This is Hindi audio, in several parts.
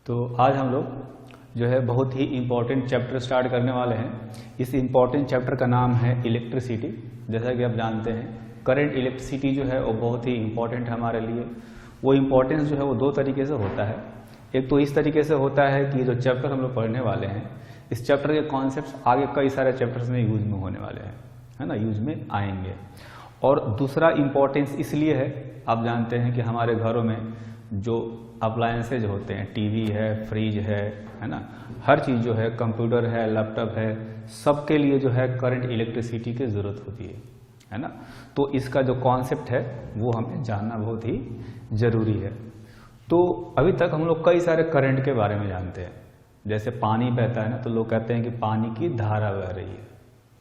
तो आज हम लोग जो है बहुत ही इम्पोर्टेंट चैप्टर स्टार्ट करने वाले हैं। इस इम्पोर्टेंट चैप्टर का नाम है इलेक्ट्रिसिटी। जैसा कि आप जानते हैं करंट इलेक्ट्रिसिटी जो है वो बहुत ही इम्पोर्टेंट है हमारे लिए। वो इम्पोर्टेंस जो है वो दो तरीके से होता है। एक तो इस तरीके से होता है कि जो चैप्टर हम लोग पढ़ने वाले हैं इस चैप्टर के कॉन्सेप्ट्स आगे कई सारे चैप्टर्स में यूज में होने वाले हैं, है ना, यूज में आएंगे। और दूसरा इम्पोर्टेंस इसलिए है, आप जानते हैं कि हमारे घरों में जो अप्लायंसेज होते हैं, टीवी है, फ्रिज है ना, हर चीज़ जो है, कंप्यूटर है, लैपटॉप है, सबके लिए जो है करंट इलेक्ट्रिसिटी की ज़रूरत होती है ना। तो इसका जो कॉन्सेप्ट है वो हमें जानना बहुत ही ज़रूरी है। तो अभी तक हम लोग कई सारे करंट के बारे में जानते हैं। जैसे पानी बहता है ना, तो लोग कहते हैं कि पानी की धारा बह रही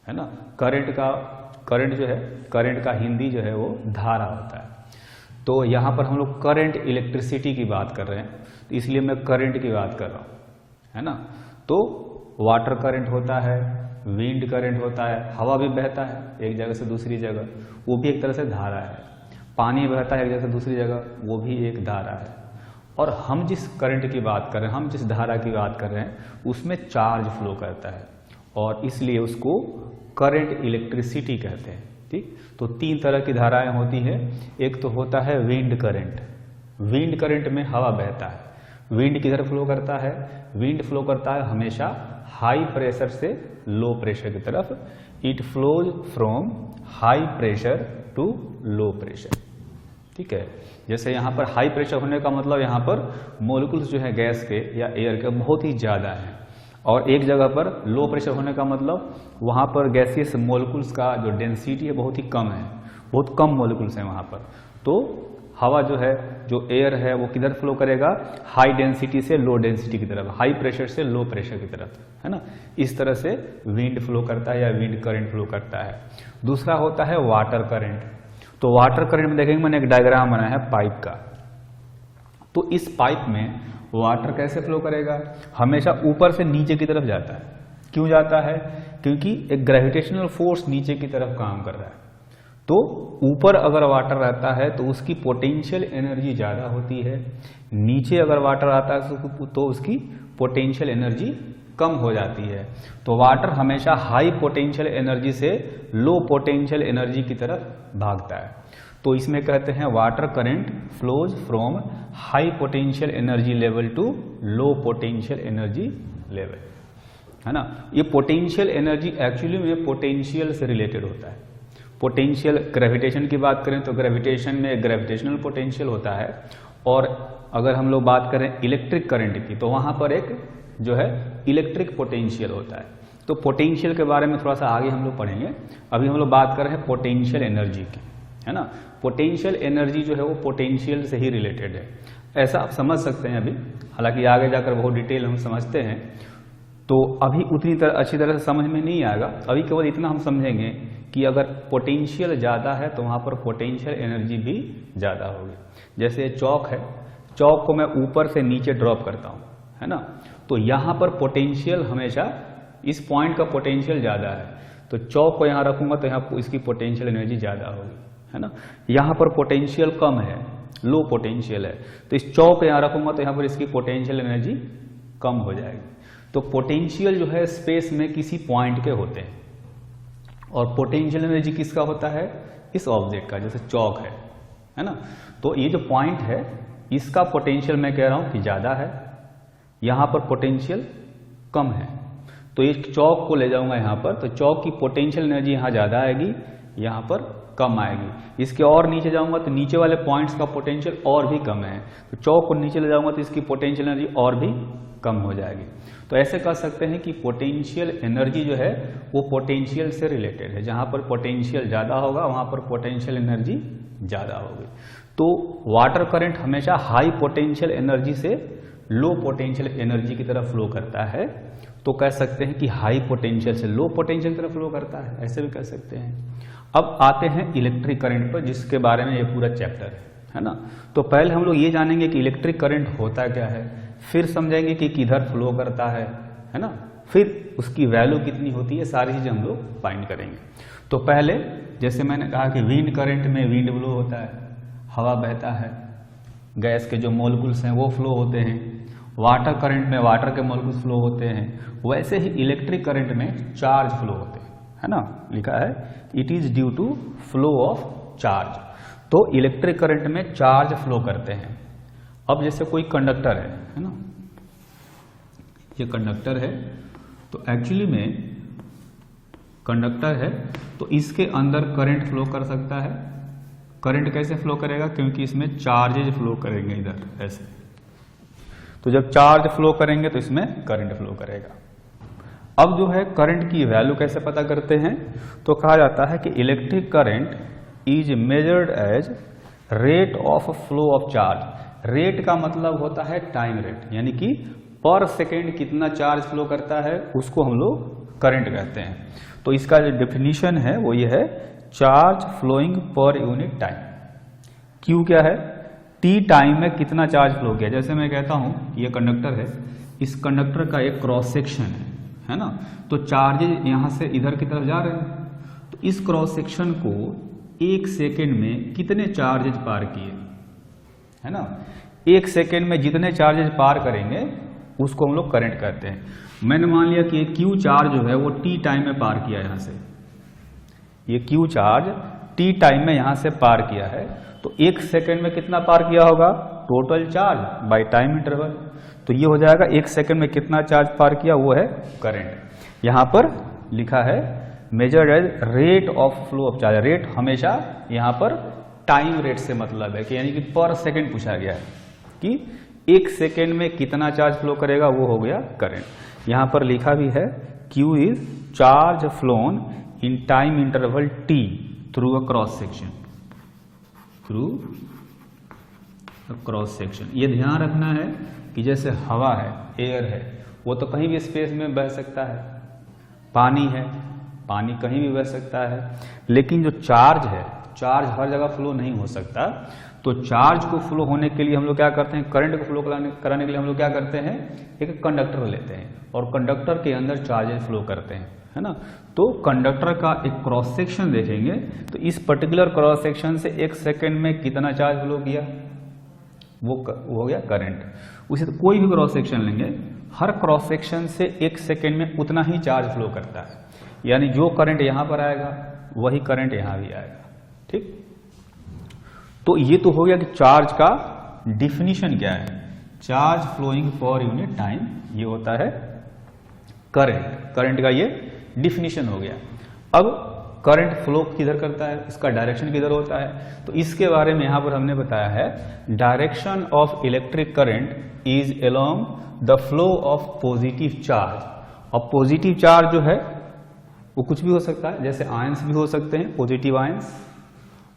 है ना। करंट जो है, करंट का हिंदी जो है वो धारा होता है। तो यहाँ पर हम लोग करंट इलेक्ट्रिसिटी की बात कर रहे हैं, तो इसलिए मैं करंट की बात कर रहा हूँ, है ना। तो वाटर करंट होता है, विंड करंट होता है, हवा भी बहता है एक जगह से दूसरी जगह, वो भी एक तरह से धारा है। पानी बहता है एक जगह से दूसरी जगह, वो भी एक धारा है। और हम जिस करंट की बात कर रहे हैं, हम जिस धारा की बात कर रहे हैं उसमें चार्ज फ्लो करता है और इसलिए उसको करंट इलेक्ट्रिसिटी कहते हैं। ठीक, तो तीन तरह की धाराएं होती है। एक तो होता है विंड करंट। विंड करंट में हवा बहता है। विंड किधर फ्लो करता है? विंड फ्लो करता है हमेशा हाई प्रेशर से लो प्रेशर की तरफ। It flows from high pressure to low pressure. ठीक है, जैसे यहाँ पर हाई प्रेशर होने का मतलब यहाँ पर मॉलिक्यूल्स जो है गैस के या एयर के बहुत ही ज़्यादा है, और एक जगह पर लो प्रेशर होने का मतलब वहाँ पर गैसियस मॉलिक्यूल्स का जो डेंसिटी है बहुत ही कम है, बहुत कम मॉलिक्यूल्स हैं वहाँ पर। तो हवा जो है, जो एयर है, वो किधर फ्लो करेगा? हाई डेंसिटी से लो डेंसिटी की तरफ, हाई प्रेशर से लो प्रेशर की तरफ, है ना। इस तरह से विंड फ्लो करता है या विंड करंट फ्लो करता है। दूसरा होता है वाटर करंट। तो वाटर करंट में देखेंगे, मैंने एक डायग्राम बनाया है पाइप का। तो इस पाइप में वाटर कैसे फ्लो करेगा? हमेशा ऊपर से नीचे की तरफ जाता है। क्यों जाता है? क्योंकि एक ग्रेविटेशनल फोर्स नीचे की तरफ काम कर रहा है। तो ऊपर अगर वाटर रहता है तो उसकी पोटेंशियल एनर्जी ज़्यादा होती है, नीचे अगर वाटर आता है तो उसकी पोटेंशियल एनर्जी कम हो जाती है। तो वाटर हमेशा हाई पोटेंशियल एनर्जी से लो पोटेंशियल एनर्जी की तरफ भागता है। तो इसमें कहते हैं water current flows from high potential energy level to low potential energy level, है ना। ये पोटेंशियल एनर्जी एक्चुअली में पोटेंशियल से रिलेटेड होता है। पोटेंशियल, ग्रेविटेशन की बात करें तो ग्रेविटेशन में ग्रेविटेशनल पोटेंशियल होता है, और अगर हम लोग बात करें इलेक्ट्रिक करंट की तो वहां पर एक जो है इलेक्ट्रिक पोटेंशियल होता है। तो पोटेंशियल के बारे में थोड़ा सा आगे हम लोग पढ़ेंगे। अभी हम लोग बात कर रहे हैं पोटेंशियल एनर्जी की, है ना। पोटेंशियल एनर्जी जो है वो पोटेंशियल से ही रिलेटेड है, ऐसा आप समझ सकते हैं अभी। हालांकि आगे जाकर बहुत डिटेल हम समझते हैं, तो अभी उतनी अच्छी तरह से समझ में नहीं आएगा। अभी केवल इतना हम समझेंगे कि अगर पोटेंशियल ज़्यादा है तो वहाँ पर पोटेंशियल एनर्जी भी ज़्यादा होगी। जैसे चौक है, चौक को मैं ऊपर से नीचे ड्रॉप करता हूँ, है ना, तो यहाँ पर पोटेंशियल हमेशा इस पॉइंट का पोटेंशियल ज़्यादा है, तो चौक को यहाँ रखूँगा तो यहाँ इसकी पोटेंशियल एनर्जी ज़्यादा होगी, है ना। यहाँ पर पोटेंशियल कम है, लो पोटेंशियल है, तो इस चौक को यहाँ रखूँगा तो यहाँ पर इसकी पोटेंशियल एनर्जी कम हो जाएगी। तो पोटेंशियल जो है स्पेस में किसी पॉइंट के होते हैं, और पोटेंशियल एनर्जी किसका होता है? इस ऑब्जेक्ट का, जैसे चौक है ना। तो ये जो पॉइंट है इसका पोटेंशियल मैं कह रहा हूं कि ज्यादा है, यहां पर पोटेंशियल कम है। तो इस चौक को ले जाऊंगा यहां पर, तो चौक की पोटेंशियल एनर्जी यहां ज्यादा आएगी, यहां पर कम आएगी। इसके और नीचे जाऊंगा तो नीचे वाले पॉइंट्स का पोटेंशियल और भी कम है, तो चौक को नीचे ले जाऊंगा तो इसकी पोटेंशियल एनर्जी और भी कम हो जाएगी। तो ऐसे कह सकते हैं कि पोटेंशियल एनर्जी जो है वो पोटेंशियल से रिलेटेड है। जहां पर पोटेंशियल ज़्यादा होगा वहां पर पोटेंशियल एनर्जी ज़्यादा होगी। तो वाटर करंट हमेशा हाई पोटेंशियल एनर्जी से लो पोटेंशियल एनर्जी की तरफ फ्लो करता है। तो कह सकते हैं कि हाई पोटेंशियल से लो पोटेंशियल की तरफ फ्लो करता है, ऐसे भी कह सकते हैं। अब आते हैं इलेक्ट्रिक करंट पर, जिसके बारे में ये पूरा चैप्टर है ना। तो पहले हम लोग ये जानेंगे कि इलेक्ट्रिक करंट होता क्या है, फिर समझेंगे कि किधर फ्लो करता है ना, फिर उसकी वैल्यू कितनी होती है, सारी चीजें हम लोग फाइंड करेंगे। तो पहले जैसे मैंने कहा कि विंड करंट में विंड ब्लो होता है, हवा बहता है, गैस के जो मॉलिक्यूल्स हैं वो फ्लो होते हैं। वाटर करंट में वाटर के मॉलिक्यूल्स फ्लो होते हैं, वैसे ही इलेक्ट्रिक करंट में चार्ज फ्लो होते हैं, है ना। लिखा है it is due to flow of charge. तो इलेक्ट्रिक करंट में चार्ज फ्लो करते हैं। अब जैसे कोई कंडक्टर है ना, ये कंडक्टर है, तो एक्चुअली में कंडक्टर है तो इसके अंदर करंट फ्लो कर सकता है। करंट कैसे फ्लो करेगा, क्योंकि इसमें चार्जेज फ्लो करेंगे इधर ऐसे, तो जब चार्ज फ्लो करेंगे तो इसमें करंट फ्लो करेगा। अब जो है करंट की वैल्यू कैसे पता करते हैं, तो कहा जाता है कि electric current is measured as rate of flow of charge. Rate का मतलब होता है टाइम रेट, यानी कि पर सेकेंड कितना चार्ज फ्लो करता है उसको हम लोग करंट कहते हैं। तो इसका जो डेफिनेशन है वो ये है, charge flowing per unit time. Q क्या है, टी टाइम में कितना चार्ज फ्लो किया। जैसे मैं कहता हूं ये कंडक्टर है, इस कंडक्टर का एक क्रॉस सेक्शन है ना, तो चार्जेज यहां से इधर की तरफ जा रहे हैं, तो इस क्रॉस सेक्शन को एक सेकेंड में कितने चार्जेज पार किए, है ना। एक सेकेंड में जितने चार्जेज पार करेंगे उसको हम लोग करंट कहते हैं। मैंने मान लिया कि ये क्यू चार्ज जो है वो टी टाइम में पार किया, यहां से ये क्यू चार्ज टी टाइम में यहां से पार किया है, तो एक सेकेंड में कितना पार किया होगा, total charge by time interval. तो ये हो जाएगा एक सेकेंड में कितना चार्ज पार किया, वो है करंट। यहां पर लिखा है measured as rate of flow of charge. Rate हमेशा यहां पर टाइम रेट से मतलब है कि यानी कि पर सेकेंड पूछा गया है कि एक सेकेंड में कितना चार्ज फ्लो करेगा, वो हो गया करंट। यहां पर लिखा भी है Q is charge flown in time interval T through a cross section, through cross section. ये ध्यान रखना है कि जैसे हवा है, एयर है, वो तो कहीं भी स्पेस में बह सकता है, पानी है, पानी कहीं भी बह सकता है, लेकिन जो चार्ज है, चार्ज हर जगह फ्लो नहीं हो सकता। तो चार्ज को फ्लो होने के लिए हम लोग क्या करते हैं, करंट को फ्लो कराने के लिए हम लोग क्या करते हैं, एक कंडक्टर लेते हैं और कंडक्टर के अंदर चार्जेस फ्लो करते हैं, है ना। तो कंडक्टर का एक क्रॉस सेक्शन देखेंगे तो इस पर्टिकुलर क्रॉस सेक्शन से एक सेकेंड में कितना चार्ज फ्लो किया, वो हो गया करंट। उसी तो कोई भी क्रॉस सेक्शन लेंगे, हर क्रॉस सेक्शन से एक सेकेंड में उतना ही चार्ज फ्लो करता है, यानी जो करंट यहां पर आएगा वही करंट यहां भी आएगा, ठीक। तो ये तो हो गया कि चार्ज का डिफिनीशन क्या है, charge flowing per unit time, ये होता है करंट। करंट का ये डिफिनीशन हो गया। अब करंट फ्लो किधर करता है, इसका डायरेक्शन किधर होता है, तो इसके बारे में यहां पर हमने बताया है, direction of electric current is along the flow of positive charge. अब पॉजिटिव चार्ज जो है वो कुछ भी हो सकता है, जैसे आयंस भी हो सकते हैं, पॉजिटिव आयंस,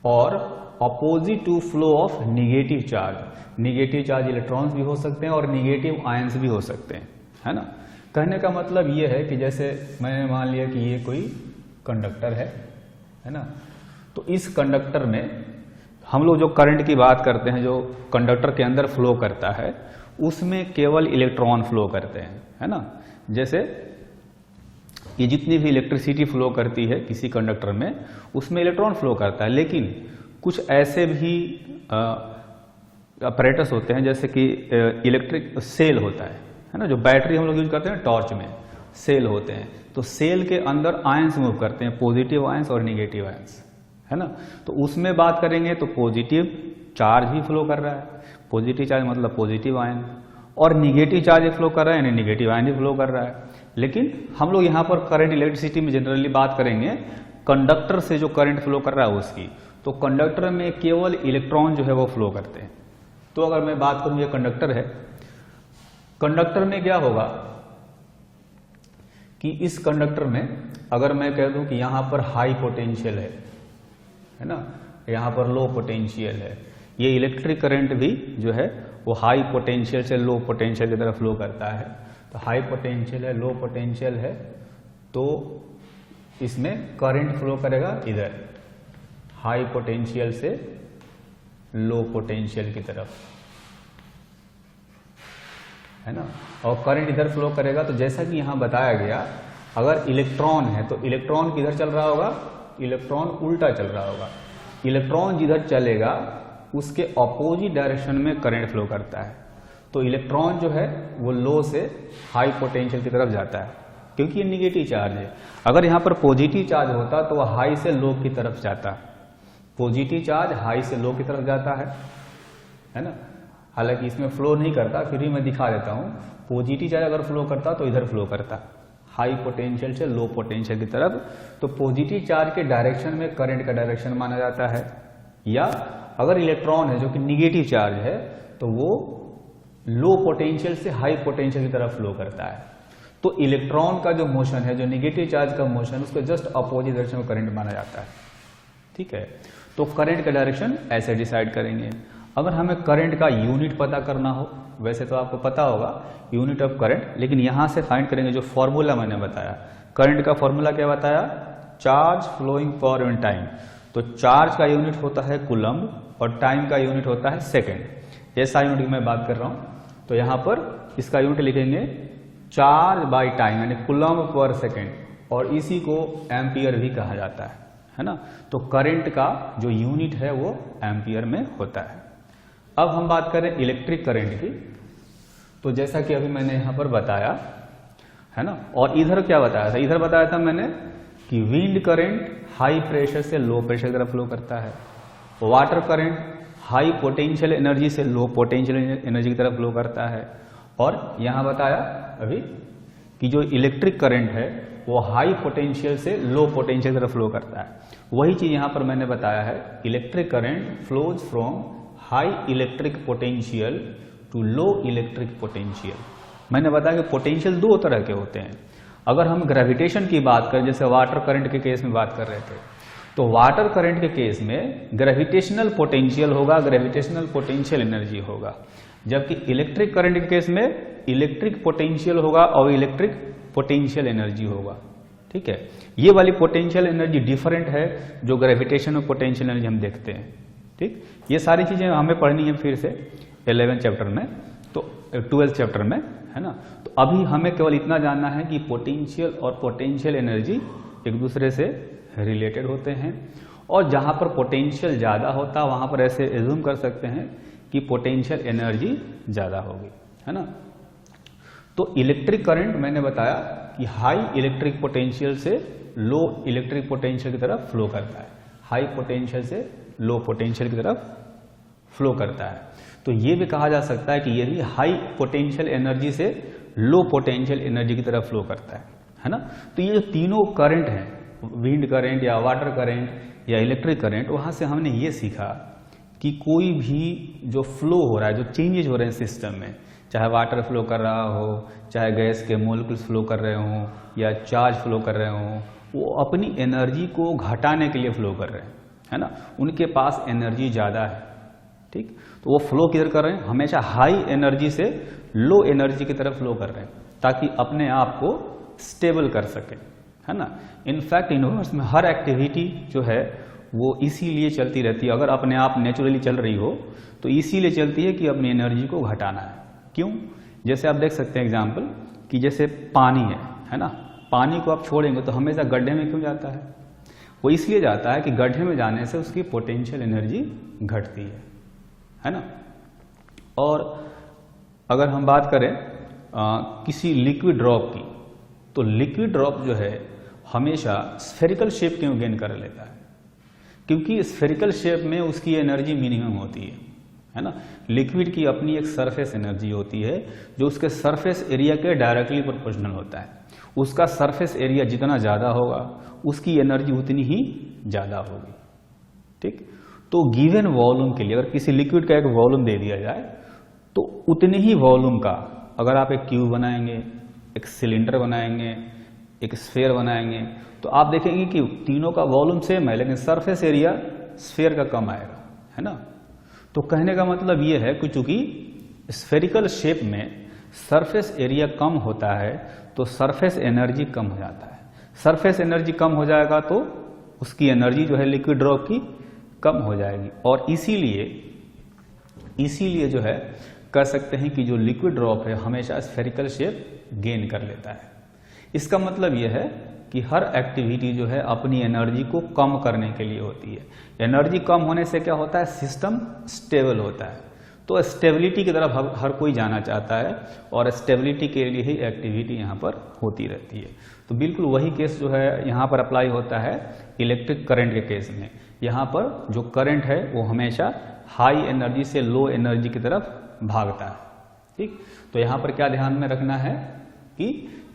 और opposite to flow of negative charge. Negative charge electrons भी हो सकते हैं और निगेटिव आयंस भी हो सकते हैं, है ना। कहने का मतलब ये है कि जैसे मैंने मान लिया कि ये कोई कंडक्टर है ना, तो इस कंडक्टर में हम लोग जो करंट की बात करते हैं, जो कंडक्टर के अंदर फ्लो करता है, उसमें केवल इलेक्ट्रॉन फ्लो करते हैं, है ना। जैसे ये जितनी भी इलेक्ट्रिसिटी फ्लो करती है किसी कंडक्टर में, उसमें इलेक्ट्रॉन फ्लो करता है, लेकिन कुछ ऐसे भी अपरेटस होते हैं, जैसे कि इलेक्ट्रिक सेल होता है ना, जो बैटरी हम लोग यूज करते हैं टॉर्च में, सेल होते हैं, तो सेल के अंदर आयंस मूव करते हैं, पॉजिटिव आयंस और निगेटिव आयंस, है ना। तो उसमें बात करेंगे तो पॉजिटिव चार्ज ही फ्लो कर रहा है, पॉजिटिव चार्ज मतलब पॉजिटिव आयन, और निगेटिव चार्ज फ्लो कर रहा है यानी निगेटिव आयन ही फ्लो कर रहा है। लेकिन हम लोग यहाँ पर करंट इलेक्ट्रिसिटी में जनरली बात करेंगे कंडक्टर से जो करंट फ्लो कर रहा है उसकी, तो कंडक्टर में केवल इलेक्ट्रॉन जो है वो फ्लो करते हैं। तो अगर मैं बात करूं ये कंडक्टर है, कंडक्टर में क्या होगा कि इस कंडक्टर में अगर मैं कह दूं कि यहां पर हाई पोटेंशियल है ना, यहां पर लो पोटेंशियल है, ये इलेक्ट्रिक करंट भी जो है वो हाई पोटेंशियल से लो पोटेंशियल की तरफ फ्लो करता है। तो हाई पोटेंशियल है, लो पोटेंशियल है, तो इसमें करंट फ्लो करेगा इधर, हाई पोटेंशियल से लो पोटेंशियल की तरफ, है ना, और करंट इधर फ्लो करेगा। तो जैसा कि यहां बताया गया, अगर इलेक्ट्रॉन है तो इलेक्ट्रॉन किधर चल रहा होगा, इलेक्ट्रॉन उल्टा चल रहा होगा। इलेक्ट्रॉन जिधर चलेगा उसके अपोजिट डायरेक्शन में करंट फ्लो करता है। तो इलेक्ट्रॉन जो है वो लो से हाई पोटेंशियल की तरफ जाता है, क्योंकि ये निगेटिव चार्ज है। अगर यहाँ पर पॉजिटिव चार्ज होता तो वह हाई से लो की तरफ जाता। पॉजिटिव चार्ज हाई से लो की तरफ जाता है ना। हालांकि इसमें फ्लो नहीं करता, फिर भी मैं दिखा देता हूँ। पॉजिटिव चार्ज अगर फ्लो करता तो इधर फ्लो करता, हाई पोटेंशियल से लो पोटेंशियल की तरफ। तो पॉजिटिव चार्ज के डायरेक्शन में करंट का डायरेक्शन माना जाता है। या अगर इलेक्ट्रॉन है जो कि निगेटिव चार्ज है तो वो लो पोटेंशियल से हाई पोटेंशियल की तरफ फ्लो करता है। तो इलेक्ट्रॉन का जो मोशन है, जो निगेटिव चार्ज का मोशन, उसको जस्ट अपोजिट डायरेक्शन में करंट माना जाता है। ठीक है, तो करंट का डायरेक्शन ऐसे डिसाइड करेंगे। अगर हमें करंट का यूनिट पता करना हो, वैसे तो आपको पता होगा यूनिट ऑफ करंट, लेकिन यहां से फाइंड करेंगे जो फॉर्मूला मैंने बताया। करंट का फॉर्मूला क्या बताया? Charge flowing per unit time. तो चार्ज का यूनिट होता है कूलम्ब और टाइम का यूनिट होता है सेकेंड। ऐसा यूनिट की मैं बात कर रहा हूं। तो यहां पर इसका यूनिट लिखेंगे चार्ज बाय टाइम, यानी कूलम्ब पर सेकेंड, और इसी को एम्पियर भी कहा जाता है ना। तो करंट का जो यूनिट है वो एम्पियर में होता है। अब हम बात करें इलेक्ट्रिक करंट की। तो जैसा कि अभी मैंने यहां पर बताया है ना, और इधर क्या बताया था? इधर बताया था मैंने कि विंड करंट हाई प्रेशर से लो प्रेशर की तरफ फ्लो करता है, water current high potential energy से लो पोटेंशियल एनर्जी की तरफ फ्लो करता है, और यहां बताया अभी कि जो इलेक्ट्रिक करंट है वो हाई पोटेंशियल से लो पोटेंशियल की तरफ फ्लो करता है। वही चीज यहां पर मैंने बताया है, electric current flows from high electric potential to low electric potential. मैंने बताया कि पोटेंशियल दो तरह के होते हैं। अगर हम ग्रेविटेशन की बात करें, जैसे वाटर करंट के केस में बात कर रहे थे, तो वाटर करंट के केस में ग्रेविटेशनल पोटेंशियल होगा, ग्रेविटेशनल पोटेंशियल एनर्जी होगा। जबकि इलेक्ट्रिक करंट के केस में इलेक्ट्रिक पोटेंशियल होगा और इलेक्ट्रिक पोटेंशियल एनर्जी होगा। ठीक है, ये वाली पोटेंशियल एनर्जी डिफरेंट है जो ग्रेविटेशन और पोटेंशियल एनर्जी हम देखते हैं। ठीक, ये सारी चीजें हमें पढ़नी है फिर से 11 चैप्टर में, तो 12 चैप्टर में, है ना। तो अभी हमें केवल इतना जानना है कि पोटेंशियल और पोटेंशियल एनर्जी एक दूसरे से रिलेटेड होते हैं, और जहां पर पोटेंशियल ज्यादा होता वहां पर ऐसे एज्यूम कर सकते हैं कि पोटेंशियल एनर्जी ज्यादा होगी, है ना। तो इलेक्ट्रिक करंट मैंने बताया कि हाई इलेक्ट्रिक पोटेंशियल से लो इलेक्ट्रिक पोटेंशियल की तरफ फ्लो करता है, हाई पोटेंशियल से लो पोटेंशियल की तरफ फ्लो करता है। तो ये भी कहा जा सकता है कि ये भी हाई पोटेंशियल एनर्जी से लो पोटेंशियल एनर्जी की तरफ फ्लो करता है ना। तो ये जो तीनों करंट हैं, विंड करंट या वाटर करंट या इलेक्ट्रिक करंट, वहां से हमने ये सीखा कि कोई भी जो फ्लो हो रहा है, जो चेंजेज हो रहे हैं सिस्टम में, चाहे वाटर फ्लो कर रहा हो, चाहे गैस के मोलिक्यूल्स फ्लो कर रहे हों या चार्ज फ्लो कर रहे हों, वो अपनी एनर्जी को घटाने के लिए फ्लो कर रहे हैं, है ना। उनके पास एनर्जी ज़्यादा है। ठीक, तो वो फ्लो किधर कर रहे हैं? हमेशा हाई एनर्जी से लो एनर्जी की तरफ फ्लो कर रहे हैं, ताकि अपने आप को स्टेबल कर सके, है ना। इनफैक्ट यूनिवर्स में हर एक्टिविटी जो है वो इसीलिए चलती रहती है। अगर अपने आप नेचुरली चल रही हो तो इसीलिए चलती है कि अपनी एनर्जी को घटाना है। क्यों? जैसे आप देख सकते हैं एग्जाम्पल कि जैसे पानी है ना, पानी को आप छोड़ेंगे तो हमेशा गड्ढे में क्यों जाता है? वो इसलिए जाता है कि गड्ढे में जाने से उसकी पोटेंशियल एनर्जी घटती है ना। और अगर हम बात करें किसी लिक्विड ड्रॉप की, तो लिक्विड ड्रॉप जो है हमेशा स्फेरिकल शेप क्यों गेन कर लेता है? क्योंकि स्फेरिकल शेप में उसकी एनर्जी मिनिमम होती है ना। लिक्विड की अपनी एक सरफेस एनर्जी होती है जो उसके सरफेस एरिया के डायरेक्टली प्रोपोर्शनल होता है। उसका सरफेस एरिया जितना ज्यादा होगा उसकी एनर्जी उतनी ही ज्यादा होगी। ठीक, तो गिवन वॉल्यूम के लिए अगर किसी लिक्विड का एक वॉल्यूम दे दिया जाए तो उतने ही वॉल्यूम का अगर आप एक क्यूब बनाएंगे, एक सिलेंडर बनाएंगे, एक स्फेयर बनाएंगे, तो आप देखेंगे कि तीनों का वॉल्यूम सेम है लेकिन सरफेस एरिया स्फेयर का कम आएगा, है ना। तो कहने का मतलब ये है कि चूंकि स्फेरिकल शेप में सरफेस एरिया कम होता है तो सरफेस एनर्जी कम हो जाता है। सरफेस एनर्जी कम हो जाएगा तो उसकी एनर्जी जो है लिक्विड ड्रॉप की कम हो जाएगी, और इसीलिए जो है कह सकते हैं कि जो लिक्विड ड्रॉप है हमेशा स्फेरिकल शेप गेन कर लेता है। इसका मतलब यह है कि हर एक्टिविटी जो है अपनी एनर्जी को कम करने के लिए होती है। एनर्जी कम होने से क्या होता है? सिस्टम स्टेबल होता है। तो स्टेबिलिटी की तरफ हर कोई जाना चाहता है और स्टेबिलिटी के लिए ही एक्टिविटी यहाँ पर होती रहती है। तो बिल्कुल वही केस जो है यहाँ पर अप्लाई होता है इलेक्ट्रिक करंट के केस में। यहाँ पर जो करंट है वो हमेशा हाई एनर्जी से लो एनर्जी की तरफ भागता है। ठीक, तो यहाँ पर क्या ध्यान में रखना है कि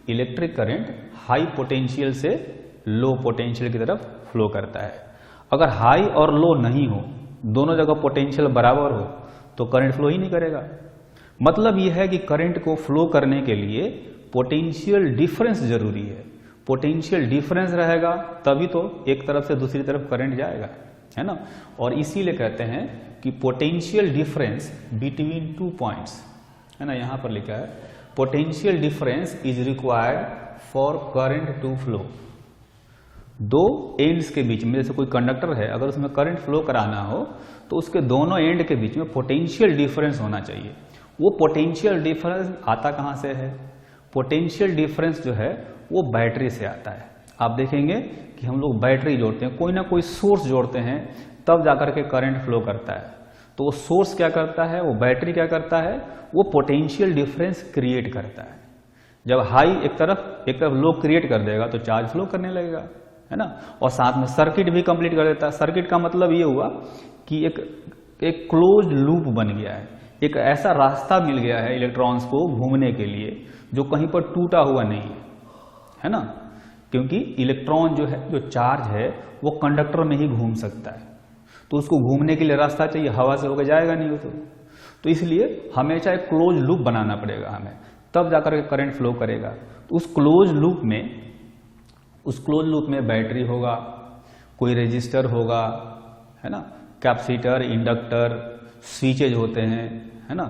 इलेक्ट्रिक करंट हाई पोटेंशियल से लो पोटेंशियल की तरफ फ्लो करता है। अगर हाई और लो नहीं हो, दोनों जगह पोटेंशियल बराबर हो, तो करंट फ्लो ही नहीं करेगा। मतलब यह है कि करंट को फ्लो करने के लिए पोटेंशियल डिफरेंस जरूरी है। पोटेंशियल डिफरेंस रहेगा तभी तो एक तरफ से दूसरी तरफ करंट जाएगा, है ना। और इसीलिए कहते हैं कि potential difference between two points, है ना, यहां पर लिखा है potential difference is required for current to flow. दो एंड्स के बीच में, जैसे कोई कंडक्टर है, अगर उसमें करंट फ्लो कराना हो तो उसके दोनों एंड के बीच में पोटेंशियल डिफरेंस होना चाहिए। वो पोटेंशियल डिफरेंस आता कहां से है? पोटेंशियल डिफरेंस जो है वो बैटरी से आता है। आप देखेंगे कि हम लोग बैटरी जोड़ते हैं, कोई ना कोई सोर्स जोड़ते हैं, तब जाकर के करंट फ्लो करता है। तो वो सोर्स क्या करता है, वो बैटरी क्या करता है, वो पोटेंशियल डिफरेंस क्रिएट करता है। जब हाई एक तरफ लो क्रिएट कर देगा तो चार्ज फ्लो करने लगेगा, है ना। और साथ में सर्किट भी कंप्लीट कर देता है। सर्किट का मतलब ये हुआ कि एक क्लोज लूप बन गया है, एक ऐसा रास्ता मिल गया है इलेक्ट्रॉन्स को घूमने के लिए जो कहीं पर टूटा हुआ नहीं है ना। क्योंकि इलेक्ट्रॉन जो है, जो चार्ज है, वो कंडक्टर में ही घूम सकता है, तो उसको घूमने के लिए रास्ता चाहिए, हवा से होकर जाएगा नहीं वो तो इसलिए हमेशा एक क्लोज लूप बनाना पड़ेगा हमें, तब जाकर के करंट फ्लो करेगा। तो उस क्लोज लूप में बैटरी होगा, कोई रेजिस्टर होगा, है ना, कैपेसिटर, इंडक्टर, स्विचेज होते हैं, है ना,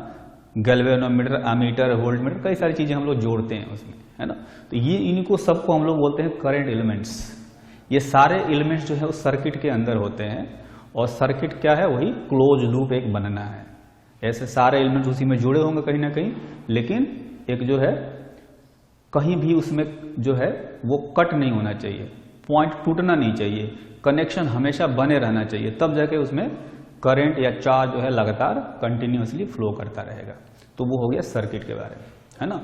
गैल्वेनोमीटर, एमीटर, वोल्टमीटर, कई सारी चीजें हम लोग जोड़ते हैं उसमें, है ना। तो ये इनको सबको हम लोग बोलते हैं करंट एलिमेंट्स। ये सारे एलिमेंट्स जो है उस सर्किट के अंदर होते हैं, और सर्किट क्या है, वही क्लोज लूप एक बनना है। ऐसे सारे एलिमेंट्स उसी में जुड़े होंगे कहीं ना कहीं, लेकिन एक जो है कहीं भी उसमें जो है वो कट नहीं होना चाहिए, पॉइंट टूटना नहीं चाहिए, कनेक्शन हमेशा बने रहना चाहिए, तब जाके उसमें करंट या चार्ज जो है लगातार कंटिन्यूअसली फ्लो करता रहेगा। तो वो हो गया सर्किट के बारे में, है ना।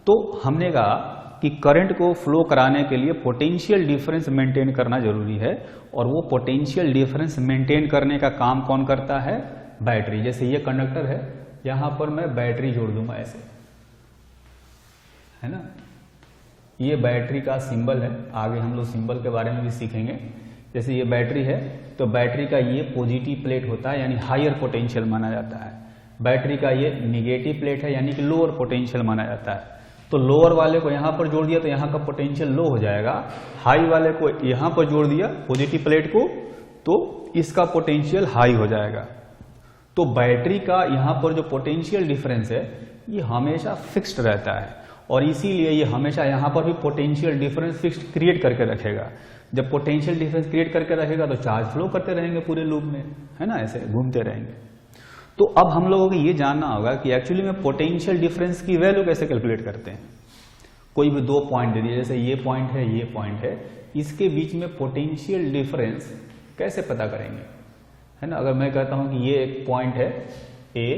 तो हमने कहा कि करंट को फ्लो कराने के लिए पोटेंशियल डिफरेंस मेंटेन करना जरूरी है, और वो पोटेंशियल डिफरेंस मेंटेन करने का काम कौन करता है? बैटरी। जैसे ये कंडक्टर है, यहां पर मैं बैटरी जोड़ दूंगा ऐसे, है ना। ये बैटरी का सिंबल है, आगे हम लोग सिंबल के बारे में भी सीखेंगे। जैसे ये बैटरी है, तो बैटरी का ये पॉजिटिव प्लेट होता है, यानी हायर पोटेंशियल माना जाता है। बैटरी का ये निगेटिव प्लेट है, यानी कि लोअर पोटेंशियल माना जाता है। तो लोअर वाले को यहां पर जोड़ दिया तो यहां का पोटेंशियल लो हो जाएगा, हाई वाले को यहां पर जोड़ दिया पॉजिटिव प्लेट को, तो इसका पोटेंशियल हाई हो जाएगा। तो बैटरी का यहां पर जो पोटेंशियल डिफरेंस है ये हमेशा फिक्स्ड रहता है, और इसीलिए ये हमेशा यहां पर भी पोटेंशियल डिफरेंस फिक्स्ड क्रिएट करके रखेगा। जब पोटेंशियल डिफरेंस क्रिएट करके रखेगा तो चार्ज फ्लो करते रहेंगे पूरे लूप में, है ना, ऐसे घूमते रहेंगे। तो अब हम लोगों को ये जानना होगा कि एक्चुअली में पोटेंशियल डिफरेंस की वैल्यू कैसे कैलकुलेट करते हैं। कोई भी दो पॉइंट दे दिए, जैसे ये पॉइंट है, ये पॉइंट है, इसके बीच में पोटेंशियल डिफरेंस कैसे पता करेंगे, है ना। अगर मैं कहता हूं कि ये एक पॉइंट है ए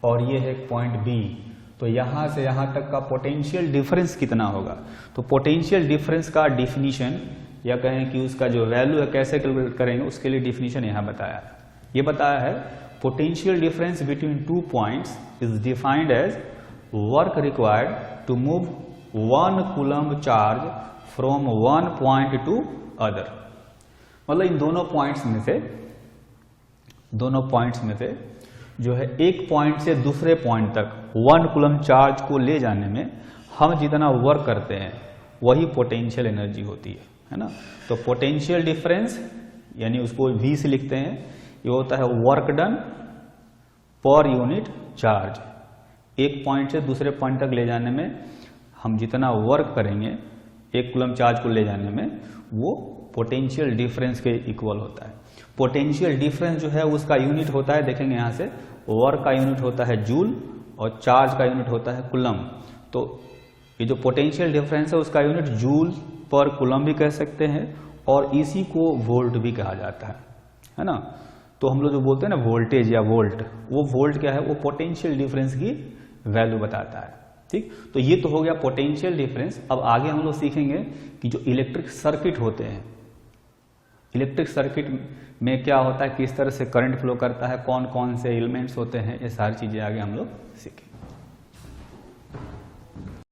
और ये है एक पॉइंट बी, तो यहां से यहां तक का पोटेंशियल डिफरेंस कितना होगा। तो पोटेंशियल डिफरेंस का डिफिनीशन, या कहें कि उसका जो वैल्यू है कैसे कैलकुलेट करेंगे, उसके लिए डिफिनीशन यहां बताया है। ये बताया है potential difference between two points is defined as work required to move 1 coulomb charge from one point to other. मतलब इन दोनों पॉइंट्स में से जो है एक पॉइंट से दूसरे पॉइंट तक 1 कूलम्ब चार्ज को ले जाने में हम जितना वर्क करते हैं वही पोटेंशियल एनर्जी होती है ना। तो पोटेंशियल डिफरेंस यानी उसको V से लिखते हैं, ये होता है work done per unit charge. एक पॉइंट से दूसरे पॉइंट तक ले जाने में हम जितना वर्क करेंगे 1 कूलम्ब चार्ज को ले जाने में, वो पोटेंशियल डिफरेंस के इक्वल होता है। पोटेंशियल डिफरेंस जो है उसका यूनिट होता है, देखेंगे यहां से, वर्क का यूनिट होता है जूल और चार्ज का यूनिट होता है कूलम्ब। तो ये जो पोटेंशियल डिफरेंस है उसका यूनिट जूल पर कूलम्ब भी कह सकते हैं, और इसी को वोल्ट भी कहा जाता है ना। तो हम लोग जो बोलते हैं ना वोल्टेज या वोल्ट, वो वोल्ट क्या है, वो पोटेंशियल डिफरेंस की वैल्यू बताता है। ठीक, तो ये तो हो गया पोटेंशियल डिफरेंस। अब आगे हम लोग सीखेंगे कि जो इलेक्ट्रिक सर्किट होते हैं, इलेक्ट्रिक सर्किट में क्या होता है, किस तरह से करंट फ्लो करता है, कौन कौन से एलिमेंट्स होते हैं, ये सारी चीजें आगे हम लोग सीखेंगे।